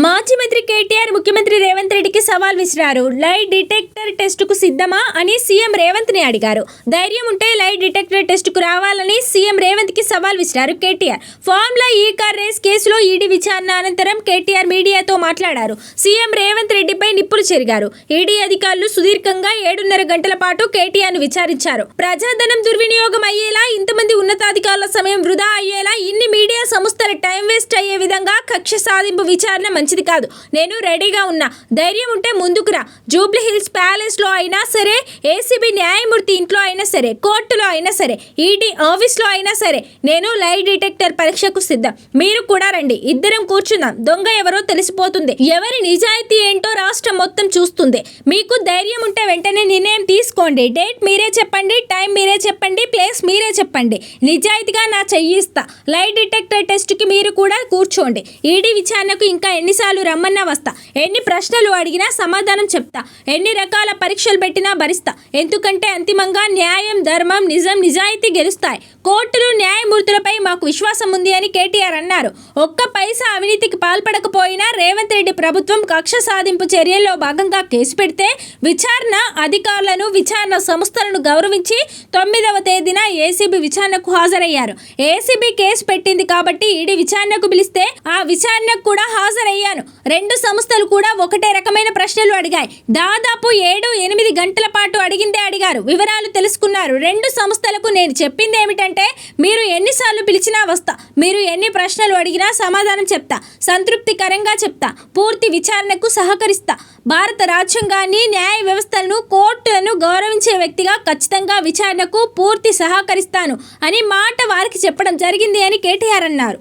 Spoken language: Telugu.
మాజీ మంత్రి కేటీఆర్ ముఖ్యమంత్రి రేవంత్ రెడ్డికి సవాల్ విసిరారు. లై డిటెక్టర్ టెస్టుకు సిద్ధమా అని సీఎం రేవంత్ ని అడిగారు. ధైర్యం ఉంటే లై డిటెక్టర్ టెస్టుకు రావాలని సీఎం రేవంత్ కి సవాల్ విసిరారు కేటీఆర్. ఫార్ములా ఈ కార్ రేస్ కేసులో ఈడీ విచారణ అనంతరం కేటీఆర్ మీడియాతో మాట్లాడారు. సీఎం రేవంత్ రెడ్డిపై నిప్పులు చెరిగారు. ఈడీ అధికారులు సుదీర్ఘంగా 7.5 గంటల పాటు కేటీఆర్ ను విచారించారు. ప్రజాధనం దుర్వినియోగం అయ్యేలా, ఇంతమంది ఉన్నతాధికారుల సమయం వృధా అయ్యేలా, ఇన్ని మీడియా సంస్థల టైం వేస్ట్ అయ్యే విధంగా కక్ష సాధింపు విచారణ మంచిది కాదు. నేను రెడీగా ఉన్నా. ధైర్యం ఉంటే ముందుకురా. జూబ్లీ హిల్స్ ప్యాలెస్ లో అయినా సరే, ఏసీబీ న్యాయమూర్తి ఇంట్లో అయినా సరే, కోర్టులో అయినా సరే, ఈడీ ఆఫీస్ లో అయినా సరే, నేను లై డిటెక్టర్ పరీక్షకు సిద్ధం. మీరు కూడా రండి. ఇద్దరం కూర్చుందాం. దొంగ ఎవరో తెలిసిపోతుంది. ఎవరి నిజాయితీ ఏంటో రాష్ట్రం మొత్తం చూస్తుంది. మీకు ధైర్యం ఉంటే వెంటనే నిర్ణయం తీసుకోండి. డేట్ మీరే చెప్పండి, టైం మీరే చెప్పండి, ప్లేస్ మీరే చెప్పండి. నిజాయితీగా నా చెయ్యిస్తా. లై డిటెక్టర్ టెస్ట్ కి మీరు కూడా కూర్చోండి. ఈడీ విచారణకు ఇంకా ఎన్నిసార్లు రమ్మన్నా వస్తా. ఎన్ని ప్రశ్నలు అడిగినా సమాధానం చెప్తా. ఎన్ని రకాల పరీక్షలు పెట్టినా భరిస్తా. ఎందుకంటే అంతిమంగా న్యాయం, ధర్మం, నిజం, నిజాయితీ గెలుస్తాయి. కోర్టులు, న్యాయమూర్తులపై మాకు విశ్వాసం ఉంది అని కేటీఆర్ అన్నారు. ఒక్క పైసా అవినీతికి పాల్పడకపోయినా రేవంత్ రెడ్డి ప్రభుత్వం కక్ష సాధింపు చర్యల్లో భాగంగా కేసు పెడితే విచారణ అధికారులను, విచారణ సంస్థలను గౌరవించి 9వ తేదీన ఏసీబీ విచారణకు హాజరయ్యారు. ఏసీబీ కేసు పెట్టింది కాబట్టి ఈడీ విచారణకు పిలిస్తే ఆ విచారణకు కూడా హాజరయ్యాను. రెండు సంస్థలు కూడా ఒకటే రకమైన ప్రశ్నలు అడిగాయి. దాదాపు 7-8 గంటల పాటు అడిగిందే అడిగారు. వివరాలు తెలుసుకున్నారు. రెండు సంస్థలకు నేను చెప్పింది ఏమిటంటే, మీరు ఎన్నిసార్లు పిలిచినా వస్తా. మీరు ఎన్ని ప్రశ్నలు అడిగినా సమాధానం చెప్తా. సంతృప్తికరంగా చెప్తా. పూర్తి విచారణకు సహకరిస్తా. భారత రాజ్యాంగాన్ని, న్యాయ వ్యవస్థలను, కోర్టులను గౌరవించే వ్యక్తిగా ఖచ్చితంగా విచారణకు పూర్తి సహకరిస్తాను అని మాట వారికి చెప్పడం జరిగింది అని కేటీఆర్ అన్నారు.